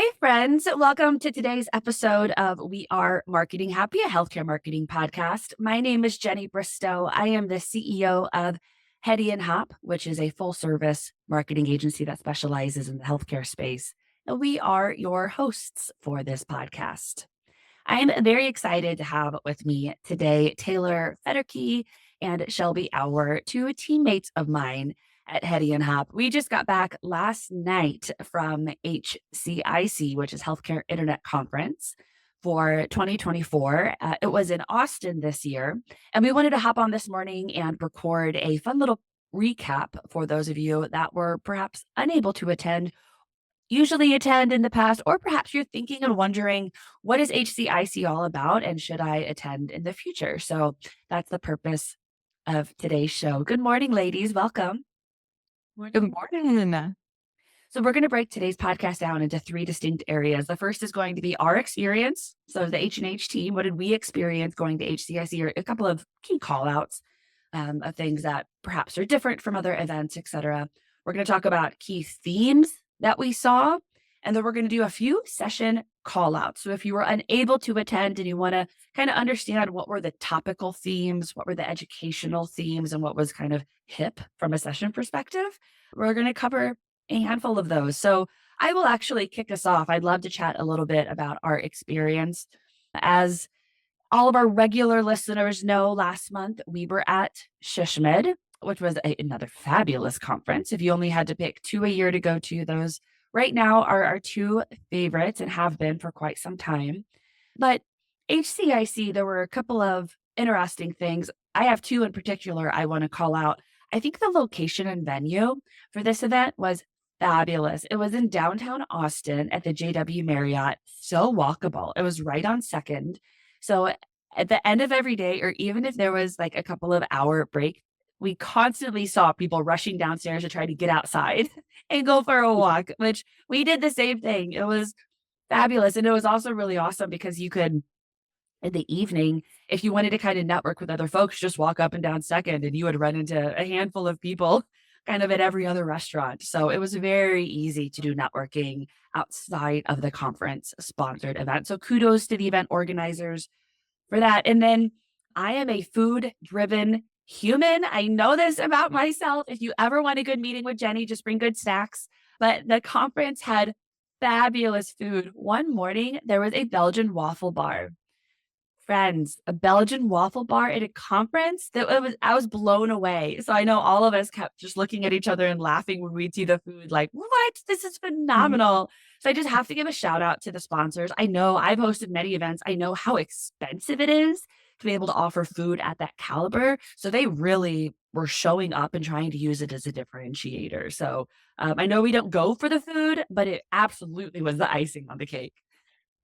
Hi, friends. Welcome to today's episode of We Are Marketing Happy, a healthcare marketing podcast. My name is Jenny Bristow. I am the CEO of Hedy and Hopp, which is a full service marketing agency that specializes in the healthcare space. And we are your hosts for this podcast. I am very excited to have with me today Taylor Fedderke and Shelby Auer, two teammates of mine at Hedy and Hopp. We just got back last night from HCIC, which is Healthcare Internet Conference for 2024. It was in Austin this year, and we wanted to hop on this morning and record a fun little recap for those of you that were perhaps unable to attend, usually attend in the past, or perhaps you're thinking and wondering, what is HCIC all about and should I attend in the future? So that's the purpose of today's show. Good morning, ladies. Welcome. Good morning. So we're going to break today's podcast down into three distinct areas. The first is going to be our experience. So the H&H team, what did we experience going to HCIC, or a couple of key call outs of things that perhaps are different from other events, et cetera. We're going to talk about key themes that we saw, and then we're going to do a few session call outs. So if you were unable to attend and you want to kind of understand what were the topical themes, what were the educational themes, and what was kind of hip from a session perspective, we're going to cover a handful of those. So I will actually kick us off. I'd love to chat a little bit about our experience. As all of our regular listeners know, last month we were at SHSMD, which was another fabulous conference. If you only had to pick two a year to go to, those right now are our two favorites and have been for quite some time. But HCIC, there were a couple of interesting things. I have two in particular I want to call out. I think the location and venue for this event was fabulous. It was in downtown Austin at the JW Marriott, so walkable. It was right on Second. So at the end of every day, or even if there was like a couple of hour break, we constantly saw people rushing downstairs to try to get outside and go for a walk, which we did the same thing. It was fabulous. And it was also really awesome because you could, in the evening, if you wanted to kind of network with other folks, just walk up and down Second and you would run into a handful of people kind of at every other restaurant. So it was very easy to do networking outside of the conference sponsored event. So kudos to the event organizers for that. And then I am a food driven human. I know this about myself. If you ever want a good meeting with Jenny, just bring good snacks. But the conference had fabulous food. One morning, there was a Belgian waffle bar. Friends, a Belgian waffle bar at a conference, I was blown away. So I know all of us kept just looking at each other and laughing when we'd see the food, like, what? This is phenomenal. So I just have to give a shout out to the sponsors. I know I've hosted many events. I know how expensive it is to be able to offer food at that caliber. So they really were showing up and trying to use it as a differentiator. So I know we don't go for the food, but it absolutely was the icing on the cake.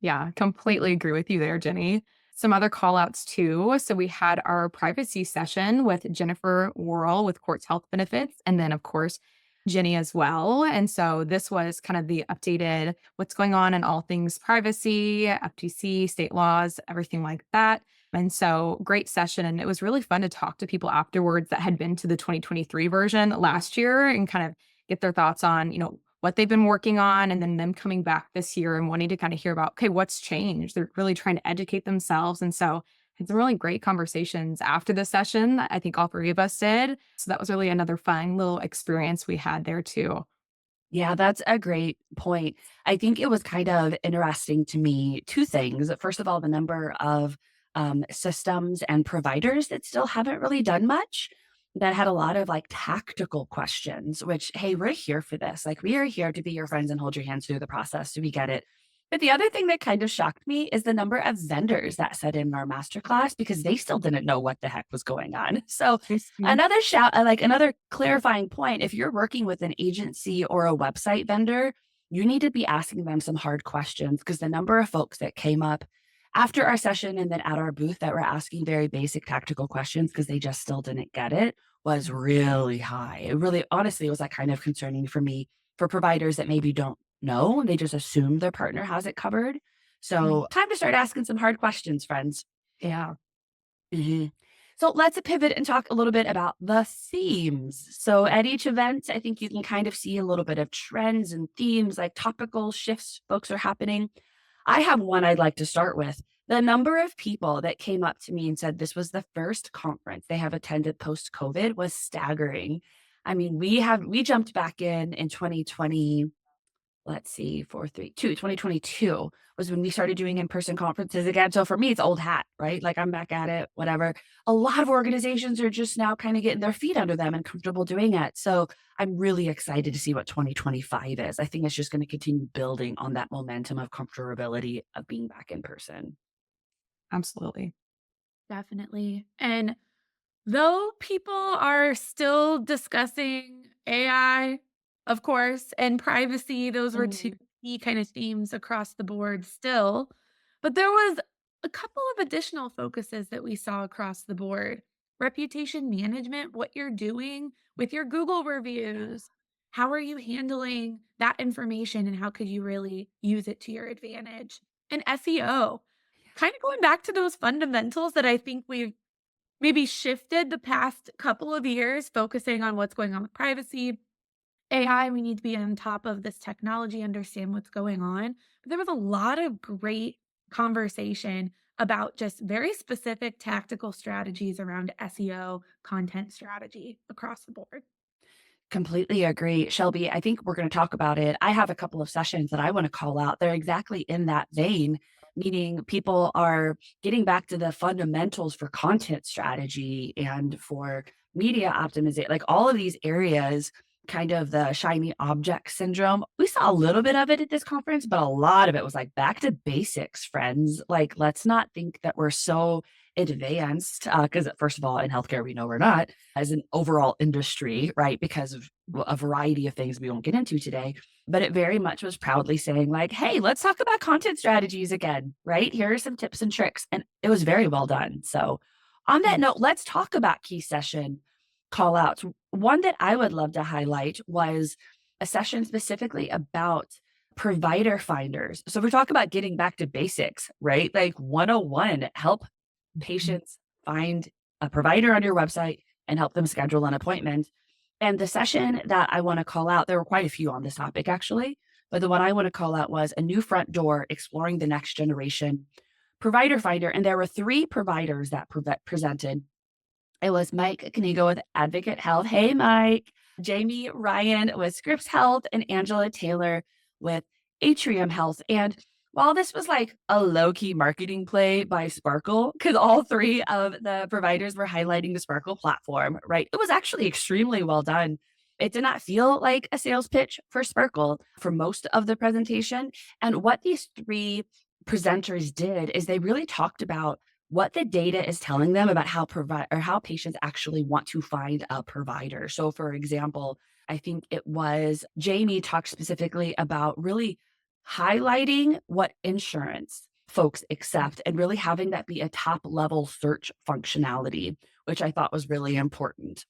Yeah, completely agree with you there, Jenny. Some other call outs too. So we had our privacy session with Jennifer Worrell with Courts Health Benefits. And then, of course, Jenny as well. And so this was kind of the updated what's going on in all things privacy, FTC, state laws, everything like that. And so great session. And it was really fun to talk to people afterwards that had been to the 2023 version last year and kind of get their thoughts on, what they've been working on, and then them coming back this year and wanting to kind of hear about, okay, what's changed? They're really trying to educate themselves. And so had some really great conversations after the session. I think all three of us did. So that was really another fun little experience we had there too. Yeah, that's a great point. I think it was kind of interesting to me, two things. First of all, the number of systems and providers that still haven't really done much, that had a lot of like tactical questions, which, hey, we're here for this. Like, we are here to be your friends and hold your hands through the process. So we get it. But the other thing that kind of shocked me is the number of vendors that sat in our masterclass because they still didn't know what the heck was going on. So another another clarifying point, if you're working with an agency or a website vendor, you need to be asking them some hard questions, because the number of folks that came up after our session and then at our booth that were asking very basic tactical questions because they just still didn't get it was really high. It really, honestly, was like kind of concerning for me, for providers that maybe don't know. They just assume their partner has it covered. So time to start asking some hard questions, friends. Yeah. Mhm. So let's pivot and talk a little bit about the themes. So at each event, I think you can kind of see a little bit of trends and themes, like topical shifts folks are happening. I have one I'd like to start with. The number of people that came up to me and said this was the first conference they have attended post COVID was staggering. I mean, we jumped back in 2020, let's see, 4, 3, 2, 2022 was when we started doing in-person conferences again. So for me, it's old hat, right? Like I'm back at it, whatever. A lot of organizations are just now kind of getting their feet under them and comfortable doing it. So I'm really excited to see what 2025 is. I think it's just going to continue building on that momentum of comfortability of being back in person. Absolutely. Definitely. And though people are still discussing AI, of course, and privacy, those were two Mm. key kind of themes across the board still. But there was a couple of additional focuses that we saw across the board. Reputation management, what you're doing with your Google reviews. How are you handling that information and how could you really use it to your advantage? And SEO, kind of going back to those fundamentals that I think we've maybe shifted the past couple of years, focusing on what's going on with privacy, AI. We need to be on top of this technology, understand what's going on. But there was a lot of great conversation about just very specific tactical strategies around SEO content strategy across the board. Completely agree. Shelby, I think we're going to talk about it. I have a couple of sessions that I want to call out. They're exactly in that vein, meaning people are getting back to the fundamentals for content strategy and for media optimization, like all of these areas, kind of the shiny object syndrome. We saw a little bit of it at this conference, but a lot of it was like back to basics, friends. Like, let's not think that we're so advanced, because first of all, in healthcare, we know we're not as an overall industry, right? Because of a variety of things we won't get into today. But it very much was proudly saying, like, hey, let's talk about content strategies again, right? Here are some tips and tricks. And it was very well done. So, on that note, let's talk about key session call outs. One that I would love to highlight was a session specifically about provider finders. So, if we're talking about getting back to basics, right? Like 101, help Mhm. patients find a provider on your website and help them schedule an appointment. And the session that I want to call out, there were quite a few on this topic actually, but the one I want to call out was a new front door exploring the next generation provider finder. And there were three providers that presented. It was Mike Kanigo with Advocate Health. Hey, Mike. Jamie Ryan with Scripps Health and Angela Taylor with Atrium Health. And while this was like a low key marketing play by Sparkle, because all three of the providers were highlighting the Sparkle platform, right? It was actually extremely well done. It did not feel like a sales pitch for Sparkle for most of the presentation. And what these three presenters did is they really talked about what the data is telling them about how provide or how patients actually want to find a provider. So for example, I think it was Jamie talked specifically about really highlighting what insurance folks accept and really having that be a top level search functionality, which I thought was really important.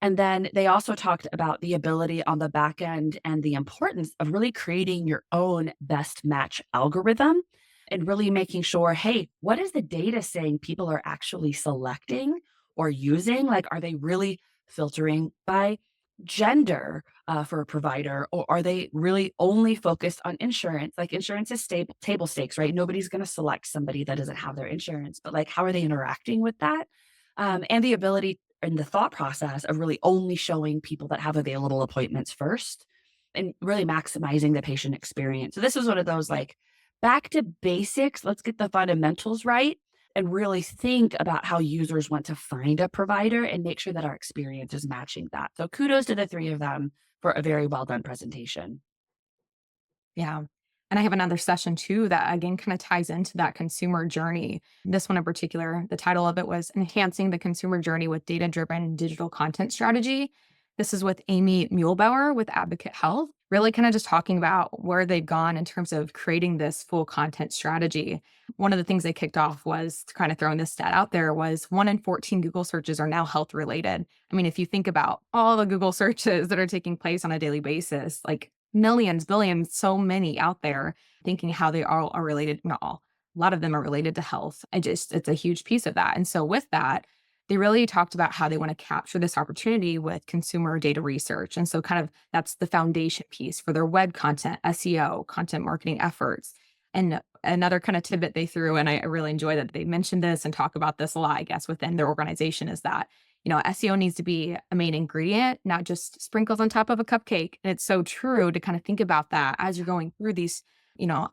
And then they also talked about the ability on the back end and the importance of really creating your own best match algorithm and really making sure, hey, what is the data saying people are actually selecting or using? Like, are they really filtering by gender for a provider, or are they really only focused on insurance? Like, insurance is stable, table stakes, right? Nobody's going to select somebody that doesn't have their insurance, but like, how are they interacting with that? And the ability and the thought process of really only showing people that have available appointments first and really maximizing the patient experience. So this was one of those like back to basics, let's get the fundamentals right and really think about how users want to find a provider and make sure that our experience is matching that. So kudos to the three of them for a very well done presentation. Yeah. And I have another session too that again kind of ties into that consumer journey. This one in particular, the title of it was Enhancing the Consumer Journey with Data Driven Digital Content Strategy. This is with Amy Muehlbauer with Advocate Health, really kind of just talking about where they've gone in terms of creating this full content strategy. One of the things they kicked off was kind of throwing this stat out there was 1 in 14 Google searches are now health related. I mean, if you think about all the Google searches that are taking place on a daily basis, like millions, billions, so many out there thinking how they all are related. Not all, a lot of them are related to health. It's a huge piece of that. And so with that, they really talked about how they want to capture this opportunity with consumer data research. And so kind of that's the foundation piece for their web content, SEO, content marketing efforts. And another kind of tidbit they threw, and I really enjoy that they mentioned this and talk about this a lot, I guess, within their organization is that, SEO needs to be a main ingredient, not just sprinkles on top of a cupcake. And it's so true to kind of think about that as you're going through these,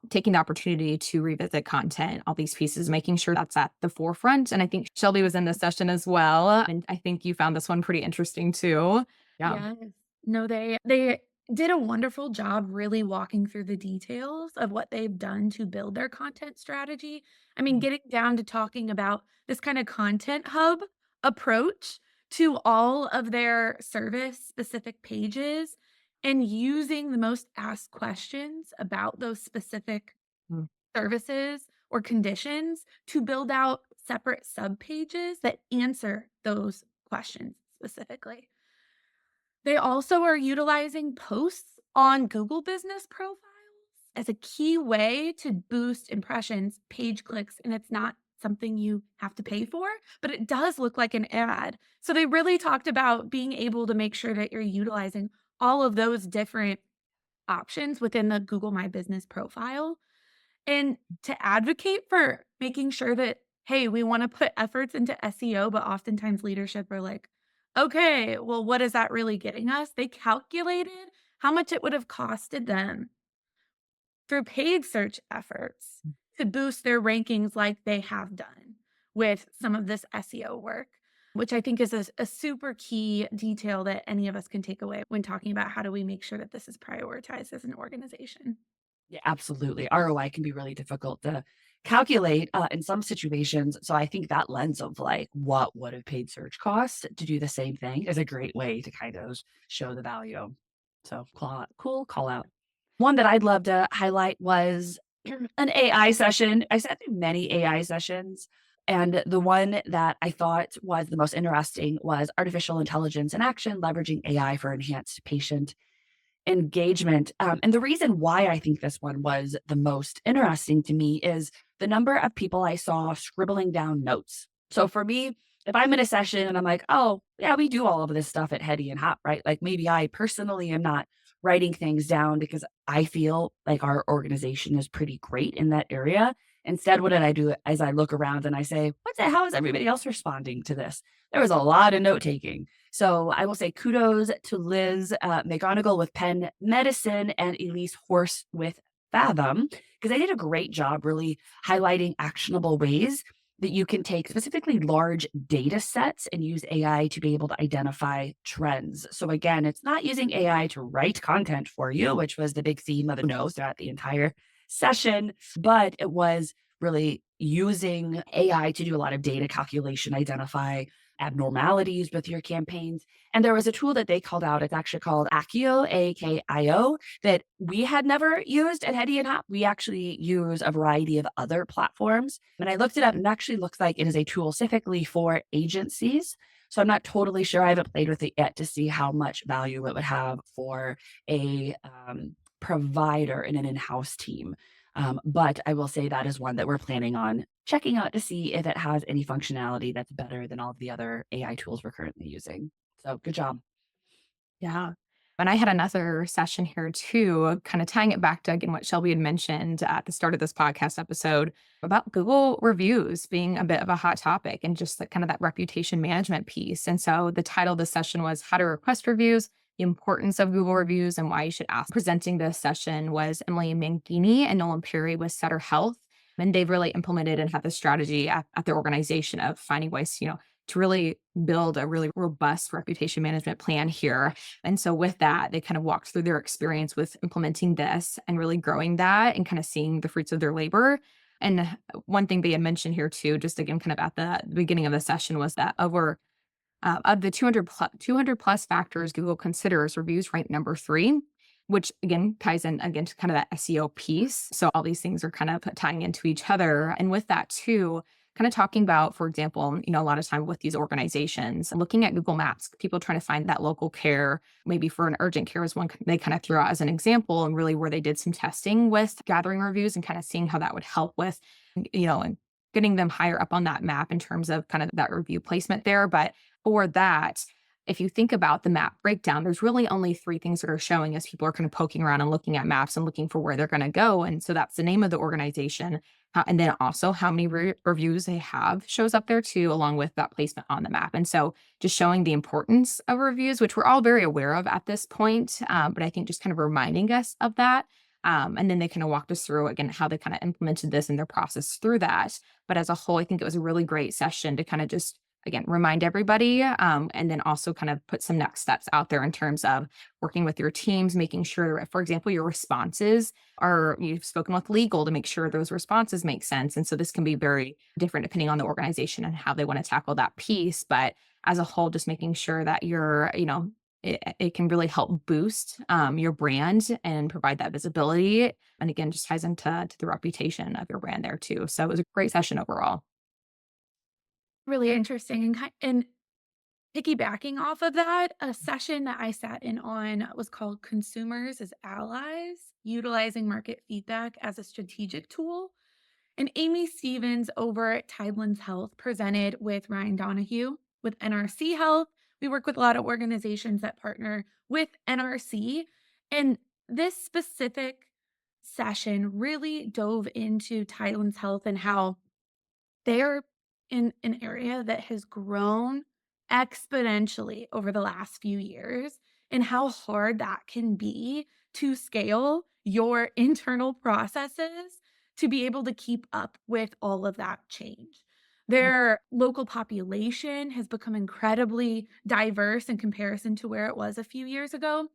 taking the opportunity to revisit content, all these pieces, making sure that's at the forefront. And I think Shelby was in this session as well. And I think you found this one pretty interesting too. Yeah. Yes. No, they did a wonderful job really walking through the details of what they've done to build their content strategy. I mean, getting down to talking about this kind of content hub approach to all of their service specific pages and using the most asked questions about those specific Mm. services or conditions to build out separate sub pages that answer those questions specifically. They also are utilizing posts on Google Business Profiles as a key way to boost impressions, page clicks, and it's not something you have to pay for, but it does look like an ad. So they really talked about being able to make sure that you're utilizing all of those different options within the Google My Business profile and to advocate for making sure that, hey, we want to put efforts into SEO, but oftentimes leadership are like, okay, well, what is that really getting us? They calculated how much it would have costed them through paid search efforts to boost their rankings like they have done with some of this SEO work, which I think is a super key detail that any of us can take away when talking about how do we make sure that this is prioritized as an organization. Yeah, absolutely. ROI can be really difficult to calculate in some situations. So I think that lens of like, what would a paid search cost to do the same thing is a great way to kind of show the value. So cool call out. One that I'd love to highlight was an AI session. I sat through many AI sessions. And the one that I thought was the most interesting was artificial intelligence in action, leveraging AI for enhanced patient engagement. And the reason why I think this one was the most interesting to me is the number of people I saw scribbling down notes. So for me, if I'm in a session and I'm like, oh, yeah, we do all of this stuff at Hedy and Hopp, right? Like maybe I personally am not writing things down because I feel like our organization is pretty great in that area. Instead, what did I do as I look around and I say, how is everybody else responding to this? There was a lot of note taking. So I will say kudos to Liz McGonigal with Penn Medicine and Elise Horse with Fathom, because they did a great job really highlighting actionable ways that you can take specifically large data sets and use AI to be able to identify trends. So again, it's not using AI to write content for you, which was the big theme of the notes throughout the entire session, but it was really using AI to do a lot of data calculation, identify abnormalities with your campaigns. And there was a tool that they called out. It's actually called Akio, AKIO, that we had never used at Hedy and Hop. We actually use a variety of other platforms. And I looked it up and it actually looks like it is a tool specifically for agencies. So I'm not totally sure. I haven't played with it yet to see how much value it would have for a provider in an in-house team. But I will say that is one that we're planning on checking out to see if it has any functionality that's better than all of the other AI tools we're currently using. So good job. Yeah. And I had another session here too, kind of tying it back to again what Shelby had mentioned at the start of this podcast episode about Google reviews being a bit of a hot topic and just like kind of that reputation management piece. And so the title of the session was How to Request Reviews, the Importance of Google Reviews, and Why You Should Ask. Presenting this session was Emily Mangini and Nolan Perry with Sutter Health. And they've really implemented and had the strategy at their organization of finding ways, to really build a really robust reputation management plan here. And so with that, they kind of walked through their experience with implementing this and really growing that and kind of seeing the fruits of their labor. And one thing they had mentioned here too, just again, kind of at the beginning of the session was that of the 200 plus factors Google considers, reviews ranked number 3, which again ties in again to kind of that SEO piece. So all these things are kind of tying into each other. And with that too, kind of talking about, for example, a lot of time with these organizations, looking at Google Maps, people trying to find that local care, maybe for an urgent care is one they kind of threw out as an example, and really where they did some testing with gathering reviews and kind of seeing how that would help with, and getting them higher up on that map in terms of kind of that review placement there. But for that, if you think about the map breakdown, there's really only three things that are showing as people are kind of poking around and looking at maps and looking for where they're going to go. And so that's the name of the organization. And then also how many reviews they have shows up there too, along with that placement on the map. And so just showing the importance of reviews, which we're all very aware of at this point. But I think just kind of reminding us of that. And then they kind of walked us through again how they kind of implemented this in their process through that. But as a whole, I think it was a really great session to kind of just again remind everybody, and then also kind of put some next steps out there in terms of working with your teams, making sure, for example, your responses are you've spoken with legal to make sure those responses make sense. And so this can be very different depending on the organization and how they want to tackle that piece. But as a whole, just making sure that you're, it can really help boost your brand and provide that visibility. And again, just ties into to the reputation of your brand there too. So it was a great session overall. Really interesting. And piggybacking off of that, a session that I sat in on was called Consumers as Allies, Utilizing Market Feedback as a Strategic Tool. And Amy Stevens over at Tidelands Health presented with Ryan Donahue with NRC Health. We work with a lot of organizations that partner with NRC. And this specific session really dove into Tidelands Health and how they're in an area that has grown exponentially over the last few years, and how hard that can be to scale your internal processes to be able to keep up with all of that change. Their local population has become incredibly diverse in comparison to where it was a few years ago,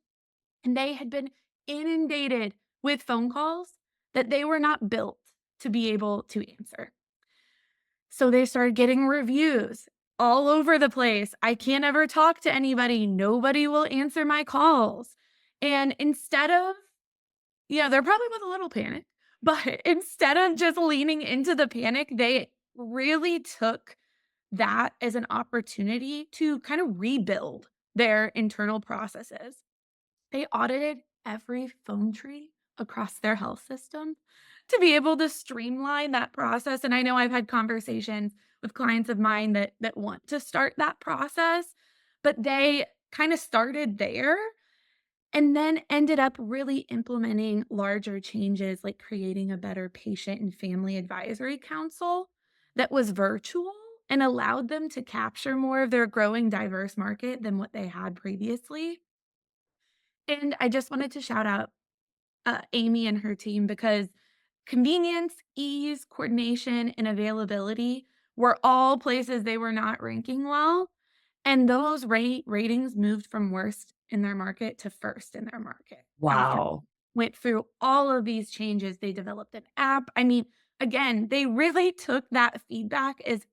and they had been inundated with phone calls that they were not built to be able to answer. So they started getting reviews all over the place. I can't ever talk to anybody. Nobody will answer my calls. And instead of, they're probably with a little panic, but instead of just leaning into the panic, they really took that as an opportunity to kind of rebuild their internal processes. They audited every phone tree across their health system to be able to streamline that process. And I know I've had conversations with clients of mine that want to start that process, but they kind of started there and then ended up really implementing larger changes like creating a better patient and family advisory council that was virtual and allowed them to capture more of their growing diverse market than what they had previously. And I just wanted to shout out Amy and her team because convenience, ease, coordination, and availability were all places they were not ranking well. And those ratings moved from worst in their market to first in their market. After Wow. went through all of these changes, they developed an app. I mean, again, they really took that feedback as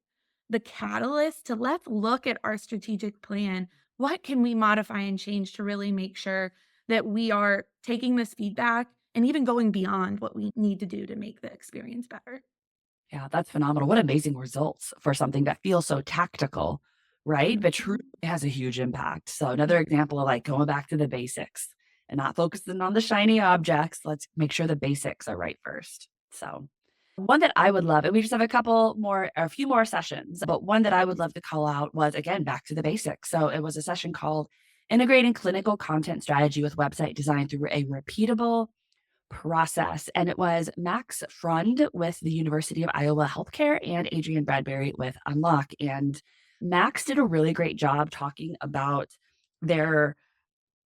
the catalyst to let's look at our strategic plan. What can we modify and change to really make sure that we are taking this feedback and even going beyond what we need to do to make the experience better? Yeah, that's phenomenal. What amazing results for something that feels so tactical, right? But truly has a huge impact. So another example of like going back to the basics and not focusing on the shiny objects. Let's make sure the basics are right first. So one that I would love, and we just have a few more sessions, but one that I would love to call out was again back to the basics. So it was a session called Integrating Clinical Content Strategy with Website Design Through a Repeatable Process. And it was Max Frund with the University of Iowa Healthcare and Adrian Bradbury with Unlock. And Max did a really great job talking about their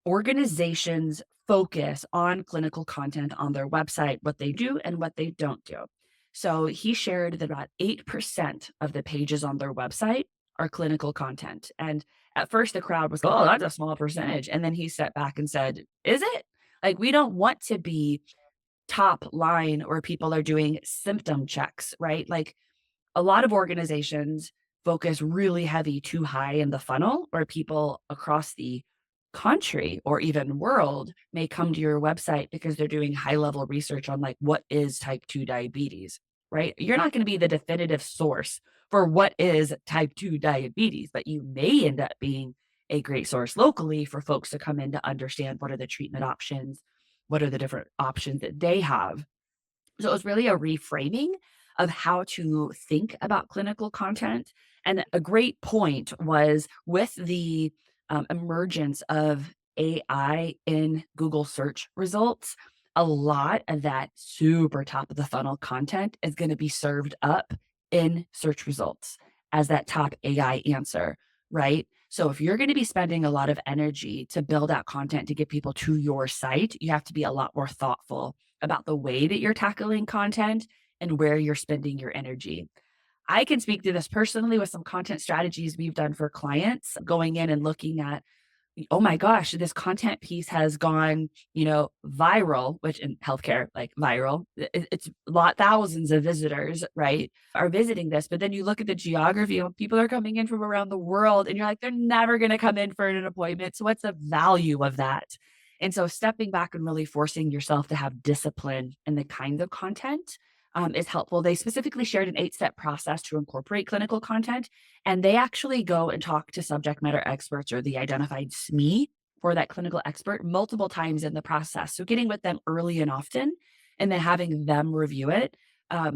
organization's focus on clinical content on their website, what they do and what they don't do. So he shared that about 8% of the pages on their website are clinical content. And at first the crowd was, oh, that's a small percentage. And then he stepped back and said, is it? Like, we don't want to be top line or people are doing symptom checks, right? Like a lot of organizations focus really heavy too high in the funnel, or people across the country or even world may come to your website because they're doing high level research on like what is type 2 diabetes, right? You're not going to be the definitive source for what is type 2 diabetes, but you may end up being a great source locally for folks to come in to understand what are the treatment options, what are the different options that they have. So it was really a reframing of how to think about clinical content. And a great point was with the emergence of AI in Google search results, a lot of that super top of the funnel content is going to be served up in search results as that top AI answer, right? So if you're going to be spending a lot of energy to build out content to get people to your site, you have to be a lot more thoughtful about the way that you're tackling content and where you're spending your energy. I can speak to this personally with some content strategies we've done for clients, going in and looking at, oh my gosh, this content piece has gone, viral, which in healthcare, like viral, it's a lot, thousands of visitors, right, are visiting this. But then you look at the geography and people are coming in from around the world and you're like, they're never going to come in for an appointment. So what's the value of that? And so stepping back and really forcing yourself to have discipline in the kinds of content is helpful. They specifically shared an 8-step process to incorporate clinical content, and they actually go and talk to subject matter experts or the identified SME for that clinical expert multiple times in the process. So getting with them early and often, and then having them review it.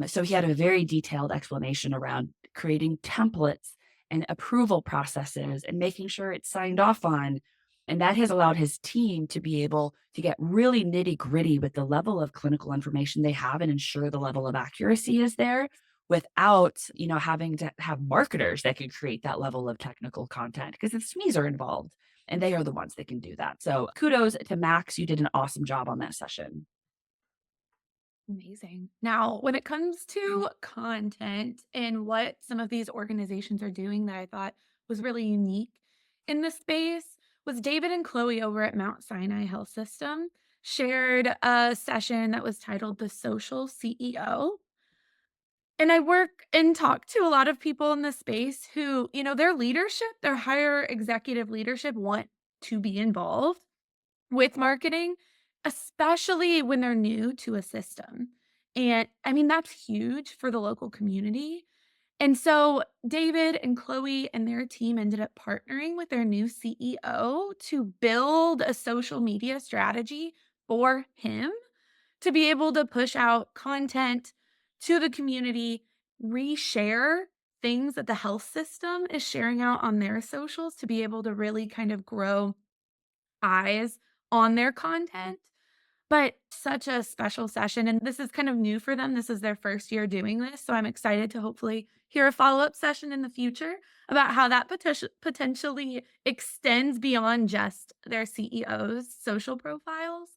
So he had a very detailed explanation around creating templates and approval processes and making sure it's signed off on. And that has allowed his team to be able to get really nitty gritty with the level of clinical information they have and ensure the level of accuracy is there without, having to have marketers that can create that level of technical content because the SMEs are involved and they are the ones that can do that. So kudos to Max. You did an awesome job on that session. Amazing. Now, when it comes to content and what some of these organizations are doing that I thought was really unique in this space was David and Chloe over at Mount Sinai Health System shared a session that was titled The Social CEO. And I work and talk to a lot of people in this space who, their leadership, their higher executive leadership want to be involved with marketing, especially when they're new to a system. And I mean, that's huge for the local community. And so David and Chloe and their team ended up partnering with their new CEO to build a social media strategy for him to be able to push out content to the community, reshare things that the health system is sharing out on their socials to be able to really kind of grow eyes on their content. But such a special session, and this is kind of new for them. This is their first year doing this, so I'm excited to hopefully hear a follow-up session in the future about how that potentially extends beyond just their CEO's social profiles.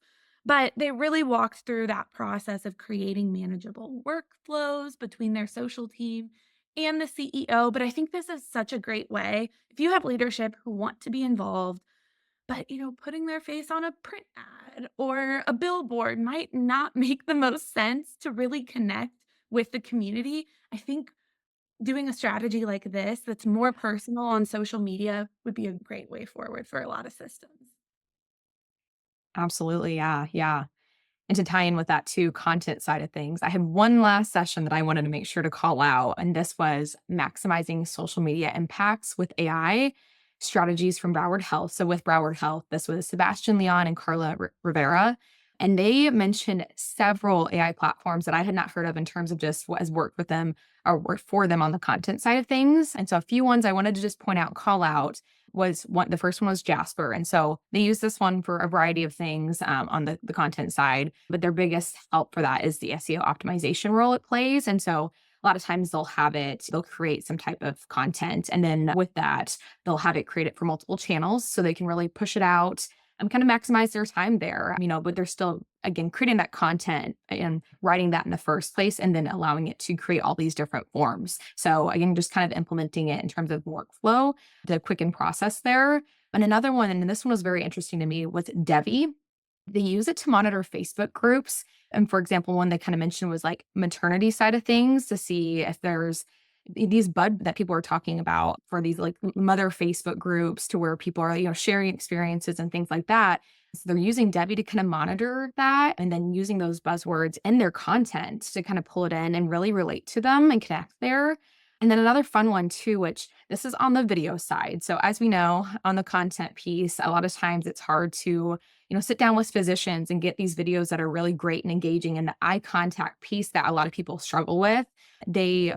But they really walked through that process of creating manageable workflows between their social team and the CEO. But I think this is such a great way if you have leadership who want to be involved but, putting their face on a print ad or a billboard might not make the most sense to really connect with the community. I think doing a strategy like this that's more personal on social media would be a great way forward for a lot of systems. Absolutely. Yeah. Yeah. And to tie in with that too, content side of things, I had one last session that I wanted to make sure to call out, and this was maximizing social media impacts with AI strategies from Broward Health. So with Broward Health, this was Sebastian Leon and Carla Rivera, and they mentioned several AI platforms that I had not heard of in terms of just what has worked with them or worked for them on the content side of things. And so a few ones I wanted to just point out, call out was one. The first one was Jasper. And so they use this one for a variety of things on the content side, but their biggest help for that is the SEO optimization role it plays. And so a lot of times they'll create some type of content. And then with that, they'll have it create it for multiple channels so they can really push it out and kind of maximize their time there, but they're still, again, creating that content and writing that in the first place and then allowing it to create all these different forms. So again, just kind of implementing it in terms of workflow to quicken process there. And another one, and this one was very interesting to me, was Devi. They use it to monitor Facebook groups. And for example, one they kind of mentioned was like maternity side of things to see if there's these bud that people are talking about for these like mother Facebook groups to where people are, sharing experiences and things like that. So they're using Debbie to kind of monitor that and then using those buzzwords in their content to kind of pull it in and really relate to them and connect there. And then another fun one too, which this is on the video side. So as we know on the content piece, a lot of times it's hard to sit down with physicians and get these videos that are really great and engaging, and the eye contact piece that a lot of people struggle with.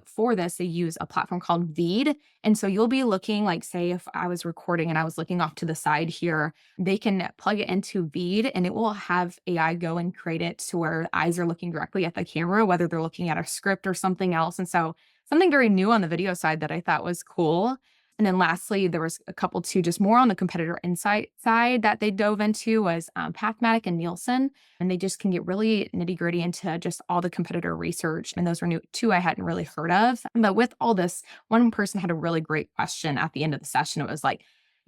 For this, they use a platform called Veed. And so you'll be looking, like, say if I was recording and I was looking off to the side here, they can plug it into Veed and it will have AI go and create it to where eyes are looking directly at the camera, whether they're looking at a script or something else. And so something very new on the video side that I thought was cool. And then lastly, there was a couple too, just more on the competitor insight side that they dove into was Pathmatic and Nielsen. And they just can get really nitty gritty into just all the competitor research. And those were new two I hadn't really heard of. But with all this, one person had a really great question at the end of the session. It was like,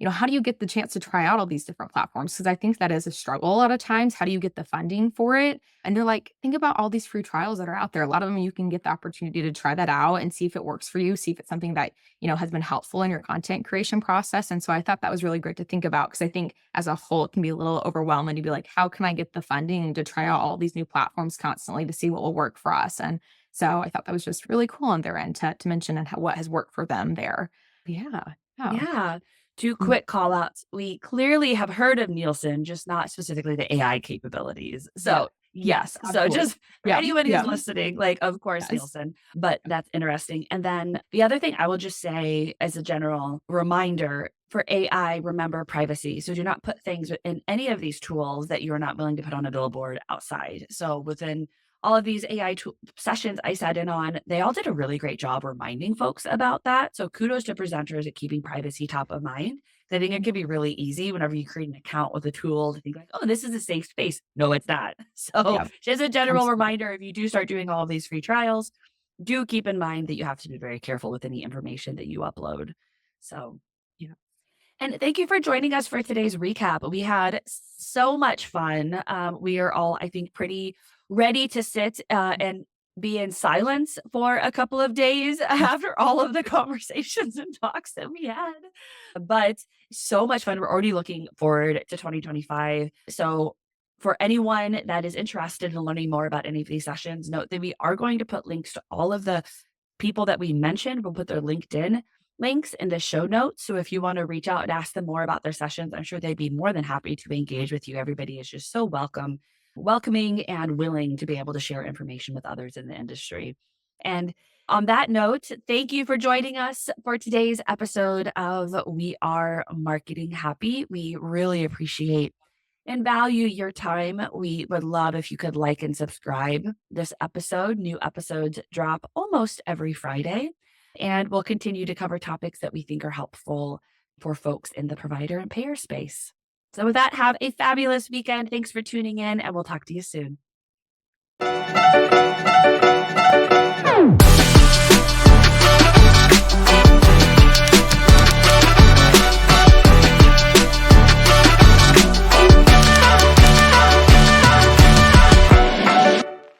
how do you get the chance to try out all these different platforms? Because I think that is a struggle a lot of times. How do you get the funding for it? And they're like, think about all these free trials that are out there. A lot of them, you can get the opportunity to try that out and see if it works for you, see if it's something that, has been helpful in your content creation process. And so I thought that was really great to think about because I think as a whole, it can be a little overwhelming to be like, how can I get the funding to try out all these new platforms constantly to see what will work for us? And so I thought that was just really cool on their end to mention and what has worked for them there. Yeah. Yeah. Two Mm. quick call outs. We clearly have heard of Nielsen, just not specifically the AI capabilities. So, yes. So, absolutely. just for Yeah, anyone who's yeah. listening, like, of course, Yes. Nielsen, but that's interesting. And then the other thing I will just say as a general reminder for AI, remember privacy. So, do not put things in any of these tools that you're not willing to put on a billboard outside. So, within all of these AI sessions I sat in on, they all did a really great job reminding folks about that. So kudos to presenters at keeping privacy top of mind. I think it can be really easy whenever you create an account with a tool to think like, oh, this is a safe space. No, it's not. So Yeah. just a general Absolutely. reminder, if you do start doing all of these free trials, do keep in mind that you have to be very careful with any information that you upload. So Yeah. and thank you for joining us for today's recap. We had so much fun. We are all, I think, pretty ready to sit and be in silence for a couple of days after all of the conversations and talks that we had. But so much fun. We're already looking forward to 2025. So, for anyone that is interested in learning more about any of these sessions, note that we are going to put links to all of the people that we mentioned. We'll put their LinkedIn links in the show notes. So if you want to reach out and ask them more about their sessions, I'm sure they'd be more than happy to engage with you. Everybody is just so welcoming and willing to be able to share information with others in the industry. And on that note, thank you for joining us for today's episode of We Are Marketing Happy. We really appreciate and value your time. We would love if you could like and subscribe this episode. New episodes drop almost every Friday, and we'll continue to cover topics that we think are helpful for folks in the provider and payer space. So with that, have a fabulous weekend. Thanks for tuning in, and we'll talk to you soon.